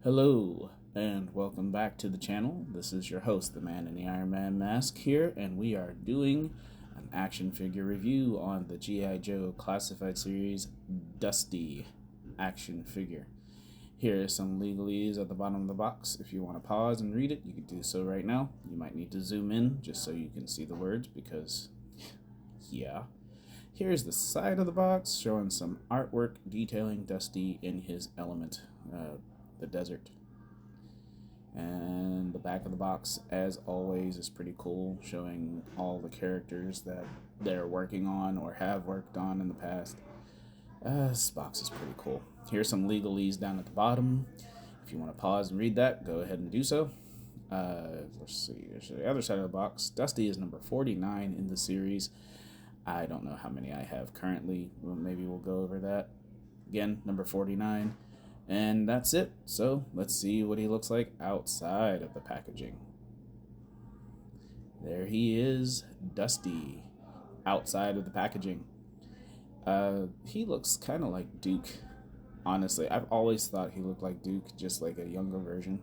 Hello, and welcome back to the channel. This is your host, the Man in the Iron Man mask here, and we are doing an action figure review on the G.I.Joe Classified Series Dusty action figure. Here are some legalese at the bottom of the box. If you want to pause and read it, you can do so right now. You might need to zoom in just so you can see the words because, yeah. Here's the side of the box showing some artwork detailing Dusty in his element, the desert. And the back of the box, as always, is pretty cool, showing all the characters that they're working on or have worked on in the past. This box is pretty cool. Here's some legalese down at the bottom. If you want to pause and read that, go ahead and do so. Let's see, there's the other side of the box. Dusty is number 49 in the series. I don't know how many I have currently. Well, maybe we'll go over that. Again, number 49. And that's it. So let's see what he looks like outside of the packaging. There he is, Dusty, outside of the packaging. He looks kind of like Duke. Honestly, I've always thought he looked like Duke, just like a younger version.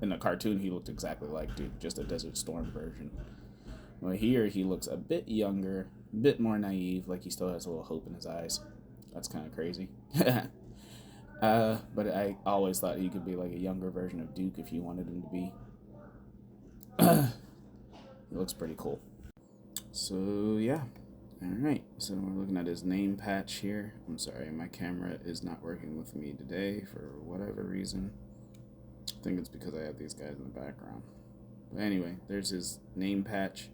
In the cartoon, he looked exactly like Duke, just a Desert Storm version. Well, here he looks a bit younger, a bit more naive, like he still has a little hope in his eyes. That's kind of crazy. But I always thought he could be like a younger version of Duke if you wanted him to be. He looks pretty cool. So, yeah. Alright, so we're looking at his name patch here. I'm sorry, my camera is not working with me today for whatever reason. I think it's because I have these guys in the background. But anyway, there's his name patch,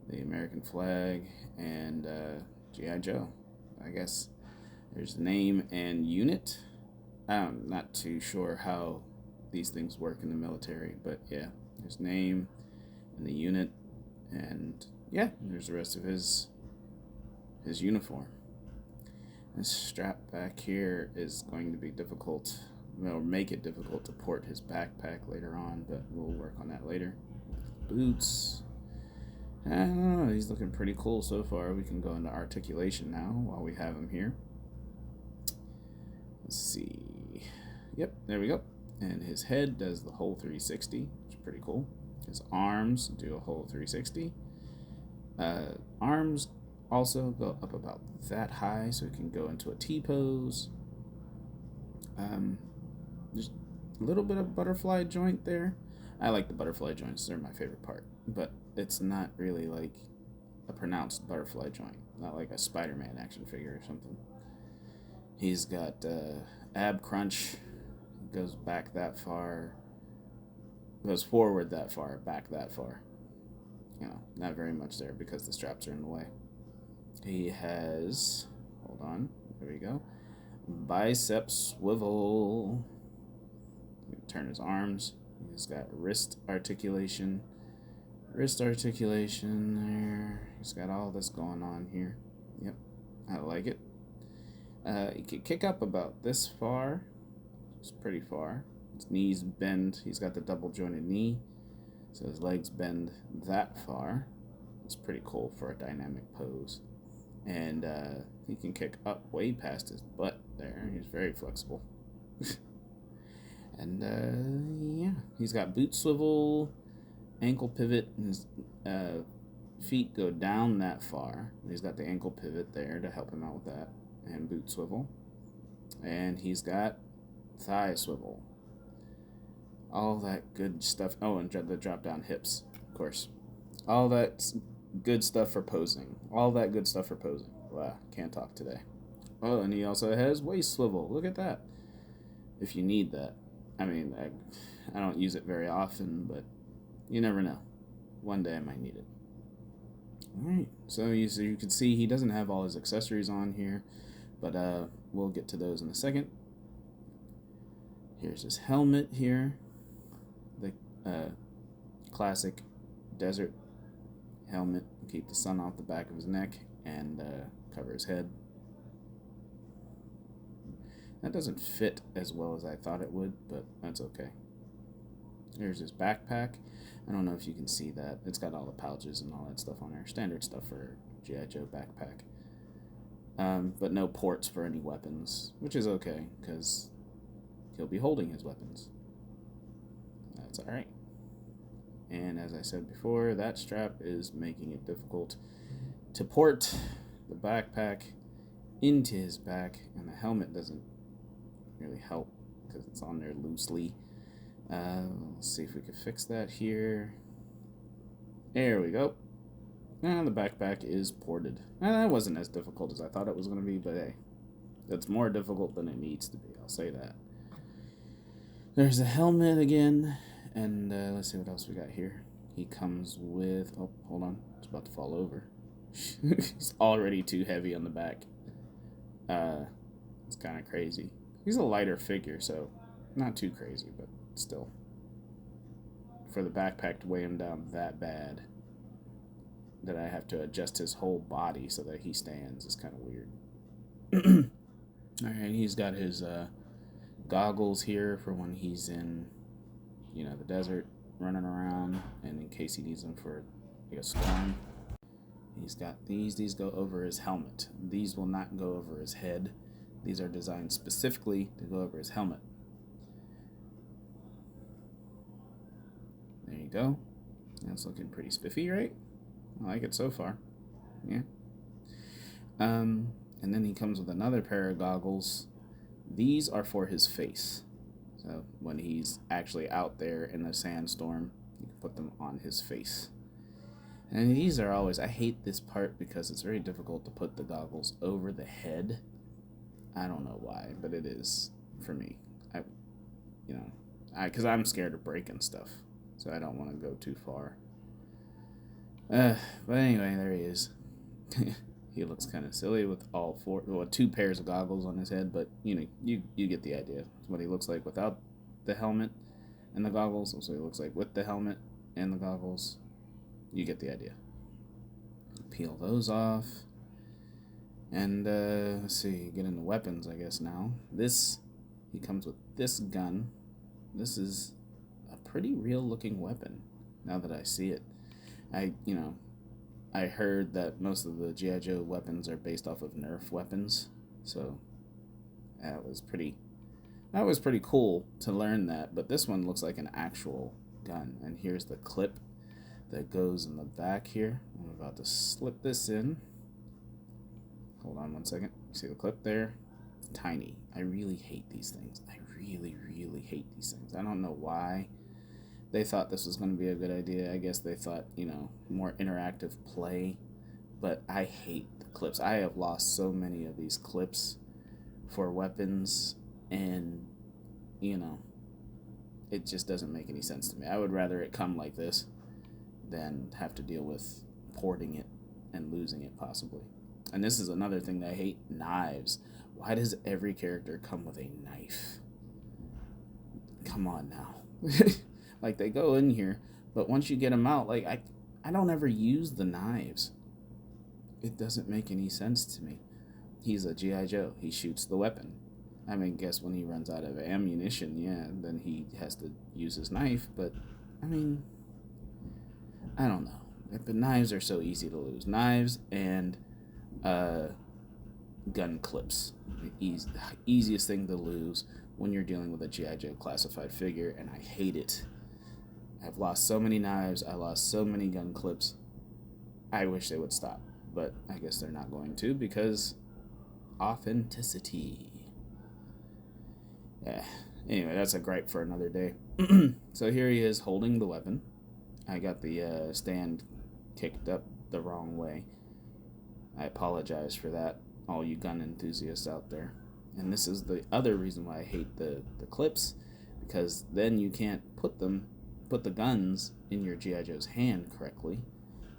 the American flag, and G.I. Joe, I guess. There's the name and unit. I'm not too sure how these things work in the military, but yeah, there's name and the unit, and yeah, there's the rest of his uniform. This strap back here is going to be difficult, or make it difficult to port his backpack later on, but we'll work on that later. Boots. I don't know, he's looking pretty cool so far. We can go into articulation now while we have him here. Let's see. Yep, there we go. And his head does the whole 360, which is pretty cool. His arms do a whole 360. Arms also go up about that high, so he can go into a T-pose. Just a little bit of butterfly joint there. I like the butterfly joints, they're my favorite part. But it's not really like a pronounced butterfly joint, not like a Spider-Man action figure or something. He's got ab crunch, goes back that far, goes forward that far, back that far. You know, not very much there because the straps are in the way. He has, hold on, there we go, bicep swivel. Turn his arms. He's got wrist articulation there. He's got all this going on here. Yep, I like it. He can kick up about this far. It's pretty far. His knees bend. He's got the double jointed knee, so his legs bend that far. It's pretty cool for a dynamic pose. And he can kick up way past his butt there. He's very flexible. And yeah, he's got boot swivel, ankle pivot, and his feet go down that far. He's got the ankle pivot there to help him out with that, and boot swivel. And he's got thigh swivel. All that good stuff. Oh, and the drop down hips, of course. All that good stuff for posing. Wow, can't talk today. Oh, and he also has waist swivel. Look at that. If you need that. I mean, I don't use it very often, but you never know. One day I might need it. Alright, so you can see he doesn't have all his accessories on here, but we'll get to those in a second. Here's his helmet here. The classic desert helmet. Keep the sun off the back of his neck and cover his head. That doesn't fit as well as I thought it would, but that's okay. Here's his backpack. I don't know if you can see that. It's got all the pouches and all that stuff on there. Standard stuff for G.I. Joe backpack. But no ports for any weapons, which is okay, because he'll be holding his weapons. That's alright. And as I said before, that strap is making it difficult to port the backpack into his back, and the helmet doesn't really help because it's on there loosely. Let's see if we can fix that here. There we go. And the backpack is ported. That wasn't as difficult as I thought it was going to be, but hey, it's more difficult than it needs to be, I'll say that. There's a helmet again, and let's see what else we got here. He comes with, oh, hold on, it's about to fall over. He's already too heavy on the back. It's kind of crazy. He's a lighter figure, so not too crazy, but still. For the backpack to weigh him down that bad, that I have to adjust his whole body so that he stands is kind of weird. Alright, he's got his goggles here for when he's in, the desert, running around, and in case he needs them for like a storm. He's got these. These go over his helmet. These will not go over his head. These are designed specifically to go over his helmet. There you go. That's looking pretty spiffy, right? I like it so far. Yeah. And then he comes with another pair of goggles. These are for his face. So when he's actually out there in the sandstorm, you can put them on his face. And these are always, I hate this part because it's very difficult to put the goggles over the head. I don't know why, but it is for me. Because I'm scared of breaking stuff, so I don't want to go too far. But anyway, there he is. He looks kind of silly with two pairs of goggles on his head, but you get the idea. It's what he looks like without the helmet and the goggles. That's what he looks like with the helmet and the goggles. You get the idea. Peel those off. And let's see, get into weapons, I guess now. He comes with this gun. This is a pretty real looking weapon now that I see it. I heard that most of the G.I. Joe weapons are based off of Nerf weapons, so that was pretty cool to learn that. But this one looks like an actual gun, and here's the clip that goes in the back here. I'm about to slip this in. Hold on one second. See the clip there? It's tiny. I really hate these things. I really, really hate these things. I don't know why they thought this was going to be a good idea. I guess they thought, more interactive play. But I hate the clips. I have lost so many of these clips for weapons, and, it just doesn't make any sense to me. I would rather it come like this than have to deal with porting it and losing it possibly. And this is another thing that I hate, knives. Why does every character come with a knife? Come on now. Like, they go in here, but once you get them out, like, I don't ever use the knives. It doesn't make any sense to me. He's a G.I. Joe. He shoots the weapon. I mean, guess when he runs out of ammunition, yeah, then he has to use his knife, but, I mean, I don't know. The knives are so easy to lose. Knives and gun clips. The easiest thing to lose when you're dealing with a G.I. Joe classified figure, and I hate it. I've lost so many knives. I lost so many gun clips. I wish they would stop, but I guess they're not going to because authenticity. Yeah. Anyway, that's a gripe for another day. So here he is holding the weapon. I got the stand kicked up the wrong way. I apologize for that, all you gun enthusiasts out there. And this is the other reason why I hate the clips, because then you can't put the guns in your G.I. Joe's hand correctly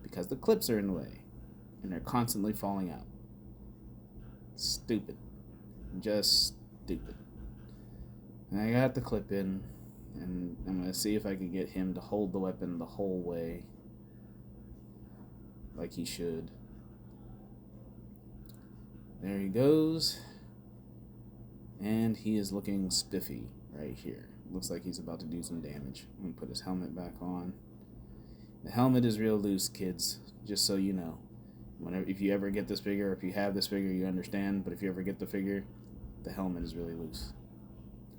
because the clips are in the way and they're constantly falling out. Stupid. Just stupid. And I got the clip in, and I'm going to see if I can get him to hold the weapon the whole way like he should. There he goes. And he is looking spiffy right here. Looks like he's about to do some damage. I'm going to put his helmet back on. The helmet is real loose, kids, just so you know. If you ever get this figure, or if you have this figure, you understand. But if you ever get the figure, the helmet is really loose.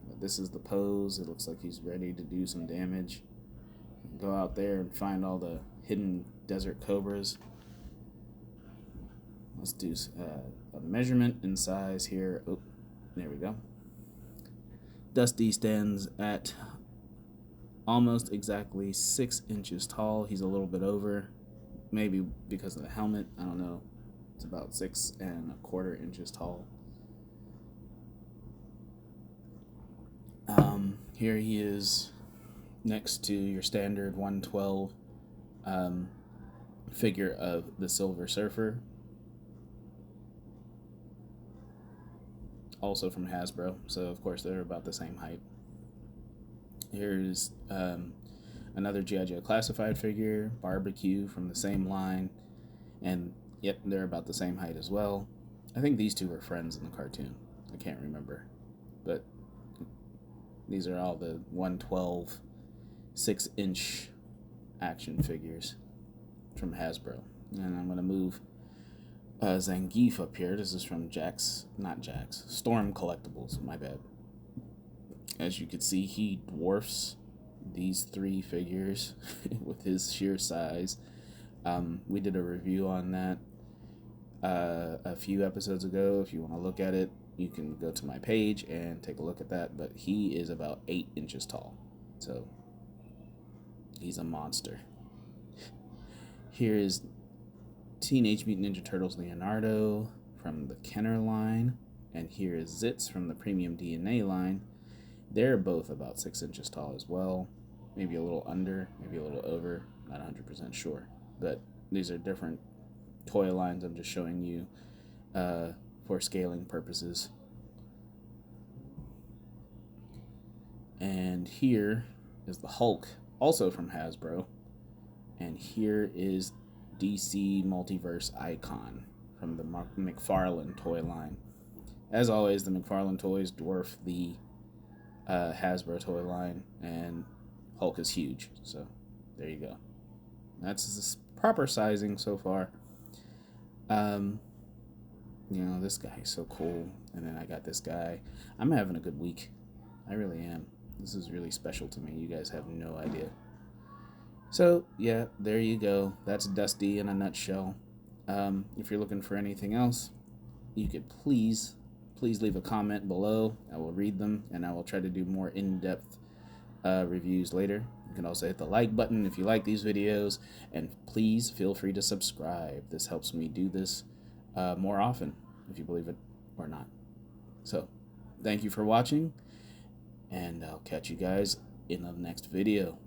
But this is the pose. It looks like he's ready to do some damage. Go out there and find all the hidden desert cobras. Let's do a measurement in size here. Oh, there we go. Dusty stands at almost exactly 6 inches tall. He's a little bit over, maybe because of the helmet. I don't know. It's about 6¼ inches tall. Here he is next to your standard 112 figure of the Silver Surfer, also from Hasbro, so of course they're about the same height. Here's another G.I.Joe Classified figure, Barbecue, from the same line, and yep, they're about the same height as well. I think these two were friends in the cartoon. I can't remember, but these are all the 112 6-inch action figures from Hasbro. And I'm going to move Zangief up here. This is from Storm Collectibles, my bad. As you can see, he dwarfs these 3 figures with his sheer size. We did a review on that a few episodes ago. If you want to look at it, you can go to my page and take a look at that. But he is about 8 inches tall, so he's a monster. Here is Teenage Mutant Ninja Turtles Leonardo from the Kenner line, and here is Zitz from the Premium DNA line. They're both about 6 inches tall as well, maybe a little under, maybe a little over, not 100% sure. But these are different toy lines. I'm just showing you for scaling purposes. And here is the Hulk, also from Hasbro. And here is DC Multiverse Icon from the McFarlane toy line. As always, the McFarlane toys dwarf the Hasbro toy line, and Hulk is huge. So there you go. That's the proper sizing so far. You know, this guy is so cool. And then I got this guy. I'm having a good week. I really am. This is really special to me. You guys have no idea. So, yeah, there you go. That's Dusty in a nutshell. If you're looking for anything else, you could please leave a comment below. I will read them, and I will try to do more in-depth reviews later. You can also hit the like button if you like these videos, and please feel free to subscribe. This helps me do this more often, if you believe it or not. So, thank you for watching, and I'll catch you guys in the next video.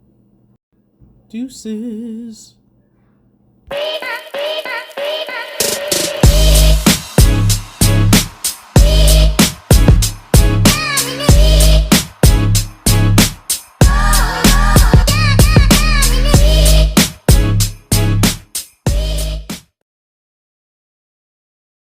Deuces!